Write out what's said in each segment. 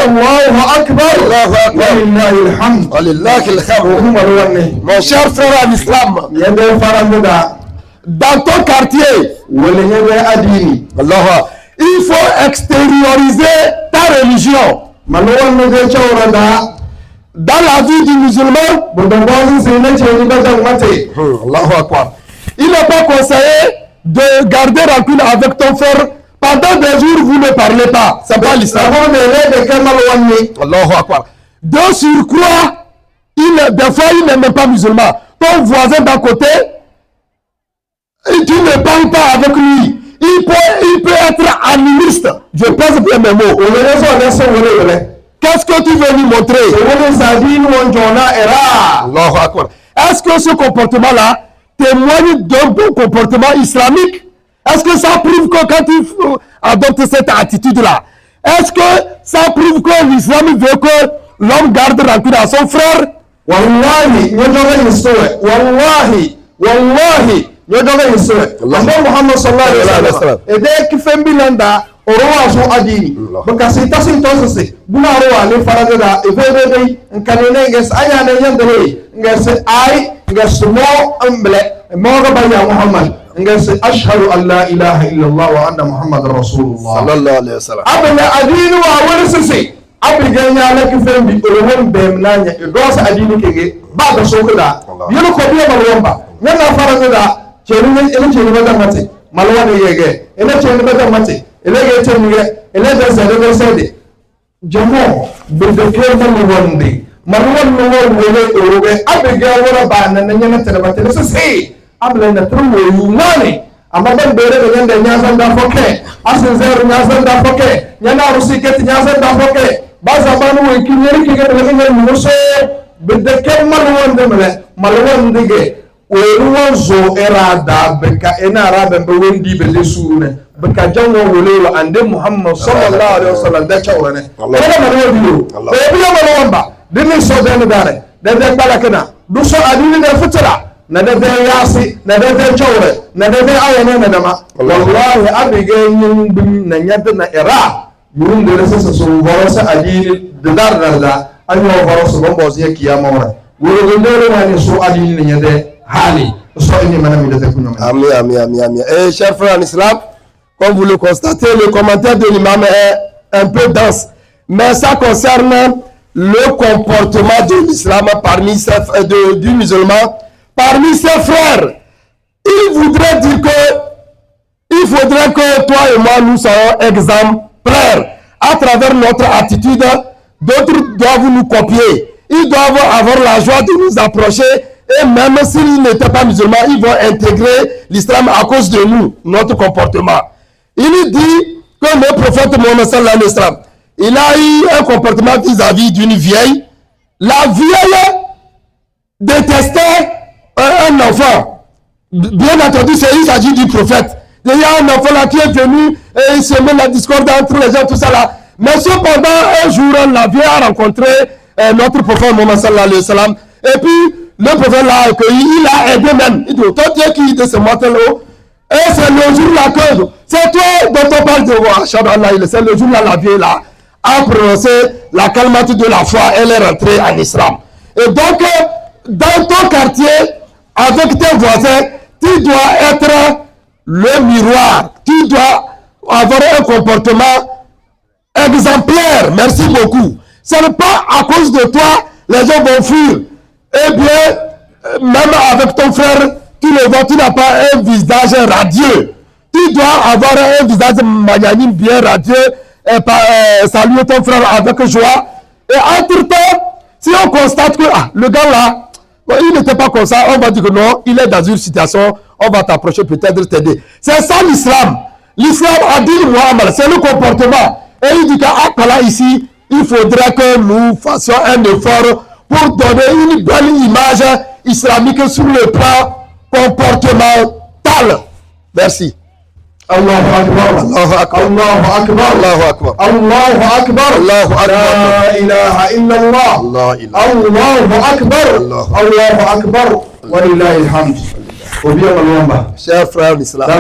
Allahu Akbar. Allahu Akbar. Walillahi alhamd. Walillahi alhamd. Mon cher frère en islam, dans ton quartier, Allah, il faut extérioriser ta religion. Dans la vie du musulman, Allahu Akbar. Il n'est pas conseillé de garder rancune avec ton frère. Pendant des jours, vous ne parlez pas. C'est pas l'islam. Allahu Akbar. De surcroît, des fois, il n'est même pas musulman. Ton voisin d'à côté, tu ne parles pas avec lui. Il peut être animiste. Je pense bien mes mots. Qu'est-ce que tu veux lui montrer? Allahu Akbar. Est-ce que ce comportement-là témoigne d'un bon comportement islamique? Est-ce que ça prouve que quand tu adoptes cette attitude-là, est-ce que ça prouve que l'islam veut que l'homme garde rancune à son frère? Wallahi, Muhammad sallallahu alaihi wasallam. Et dès qu'il fait bilanda, au roi son adini. Parce que c'est assez tosé. Buna roi les faradada et vedei en kanene ges ayane yandere nges ay nges mo amble mo gabaya Muhammad nges ashhadu an la ilaha illa Allah wa anna Muhammadar rasulullah sallallahu alaihi wasallam. Abna adini wa warisisi abiganya la kifembi olwon bemnanya e dosa adini kege ba da sokuda yelo ko biya malwamba yana faradada cerine ele cerine bada mate malwane yege ele cerine bada mate ele ge ele da sade sade jamo bideke malwande malwan wele oge abigaya wala ba nan nyana telebate se abla na tru yumane amma ban bere da yanda nyasan da foke asin zero nyasan da foke nyana rusiket nyasan da foke ba zamanu we kinyeri ke da ngene muso bideke malwande ge oruwan zo era da beka ina raben be wendi be lesune beka janwo wole ande Muhammad sallallahu alaihi wasallam da chawrane wala malwadi Allah e biya malwamba dinni so den dare da balakana du so adini da futara na da yasi na da chawre na da ayane na dama wallahi abigen bin na nyada na era yurun da sasa so vorasa adini da darda anyo vorasa bombo zia kiyama wala wuro ndere wani so adini na nyade hali so ini manami da takunyo. Amin. Et chers frères en islam, comme vous le constatez, le commentaire de l'imam est un peu dense, mais ça concerne le comportement de l'islam parmi du musulman parmi ses frères. Il voudrait dire que il faudrait que toi et moi nous soyons exemplaires à travers notre attitude. D'autres doivent nous copier. Ils doivent avoir la joie de nous approcher. Et même s'ils n'étaient pas musulmans, ils vont intégrer l'islam à cause de nous, notre comportement. Il dit que le prophète Mohammed sallallahu alayhi wa sallam, il a eu un comportement vis-à-vis d'une vieille. La vieille détestait un enfant. Bien entendu, il s'agit du prophète. Il y a un enfant là qui est venu et il se met la discorde entre les gens, tout ça là. Mais cependant, un jour, la vieille a rencontré notre prophète Mohammed sallallahu alayhi wa sallam. Et puis, le prophète l'a accueilli, il a aidé même. Il dit, toi, tu es qui de ce matin-là? Et c'est le jour-là que, c'est toi dont on parle de voir. C'est le jour-là, la vieille là a prononcé la calmate de la foi. Elle est rentrée en islam. Et donc, dans ton quartier, avec tes voisins, tu dois être le miroir. Tu dois avoir un comportement exemplaire. Merci beaucoup. Ce n'est pas à cause de toi, les gens vont fuir. Eh bien, même avec ton frère, tu le vois, tu n'as pas un visage radieux. Tu dois avoir un visage magnanime, bien radieux, et saluer ton frère avec joie. Et entre-temps, si on constate que le gars là, il n'était pas comme ça, on va dire que non, il est dans une situation, on va t'approcher, peut-être t'aider. C'est ça l'islam. L'islam a dit Muhammad, c'est le comportement. Et il dit qu'à là ici, il faudrait que nous fassions un effort pour donner une belle image islamique sur le plan comportemental. Merci. Allahu Akbar. Allahu Akbar. Allahu Akbar. Allahu Akbar. Allahu Akbar. Allahu Akbar. La ilaha illallah. Allahu Akbar. Allahu Akbar. Walillahi alhamd. Chers frères d'Islam,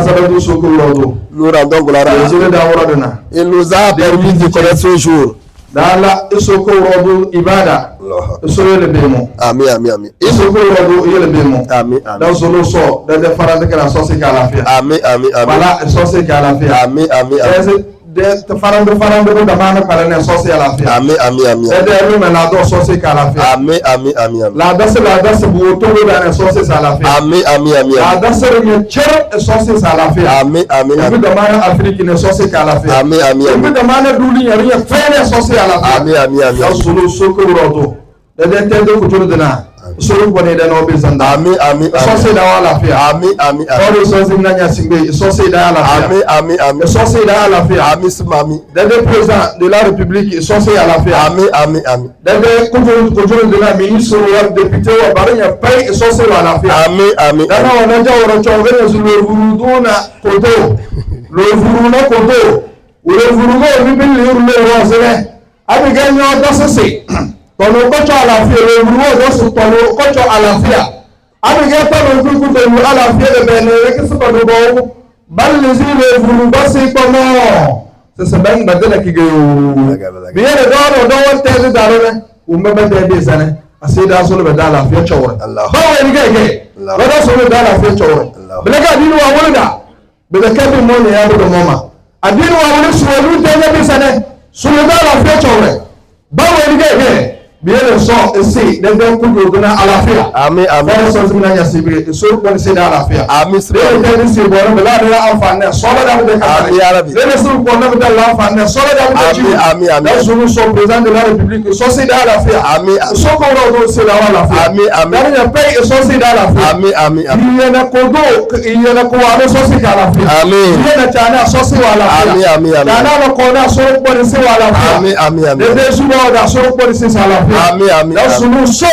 nous rendons gloire à Allah. Il nous a permis de connaître ce jour. dala isoko rodu ibada so yele bemo amin amin amin isoko rodu yele bemo amin amin da solo so da de farande kala so se kala fi amin amin amin wala so se kala fi amin amin amin de farande ko da mana kala ne so se kala fi amin amin amin de me la do so se kala fi amin amin amin la da se bu to da ne so se kala fi amin amin amin la da se me cher so se kala fi amin amin amin da mana afrique ne so se kala fi amin amin amin da mana duli ya fene so se kala fi amin amin amin solo soko rodo de tende ko jodo na solo ko ne da no be zanda amin amin so se da wala fi amin amin amin so se na nya singbe so se da ala fi amin amin amin so se da ala fi amin mami de président de la république so se ala fi amin amin amin de ko jodo de la ministre ou député ou baranya pay so se ala fi amin amin da na wana jawro chongere zu le vuruduna kodo le vuruna kodo le vurugo bibili urle rosele abi ganyo dasese tono kocho àlàáfíà le vurugo dosu tono kocho àlàáfíà abi ge tono kuku de àlàáfíà de bene ke so tono bo balezi le vurugo se tono se ben badela ki ge biye de do wote de darone umbe bede de sane asida so le badala àlàáfíà chawre Allah bawo ni ge wada so le badala àlàáfíà chawre belega dinu wa wolda belega bi mo ne ya do mama adinu wa wole suwelu tele bi sane suleda àlàáfíà chawre bawo ni ge biere so ese de ku do na àlàáfíà amin amin so zimina ya sibire so ko ni se da àlàáfíà amin de ni se bo na bela de afane so da de ka amin ya rabbi de so ko na de la afane so da de amin amin amin da so so président de la république so se da àlàáfíà amin so ko ro do se da àlàáfíà amin amin da ya pay so se da àlàáfíà amin amin amin iye na ko do iye na ko wa so se ka àlàáfíà amin iye na chana so se wa àlàáfíà amin amin amin chana na ko na so ko ni se wa àlàáfíà amin amin amin de su bo da so ko ni se àlàáfíà amin amin da sunu so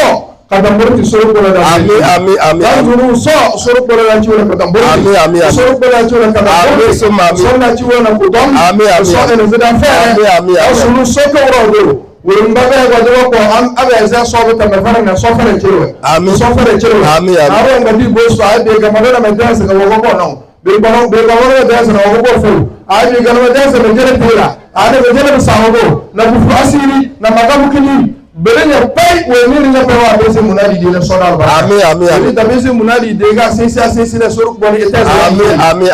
kadambur ti soro ko da amin amin amin da sunu so soro ko da ci wala kadambur amin amin amin soro ko da ci wala kadambur amin so mami so na ci wala ko dom amin amin so ene zida fe amin amin da sunu so ko ro do wurin ba ga ga do ko am abe za so ko ta fara na so fara ci wala amin so fara ci wala amin amin aro ngadi go so ade ga magana me dance ga wo ko no be ba wona dance na wo ko fu ade ga me dance me jere tira ade me jere sa wo na bu asiri na magamu kini belenya pay we ni nya pewa bese munadi de le sonal ba amin amin amin da bese munadi de ga sensi le soro ko ni etase amin amin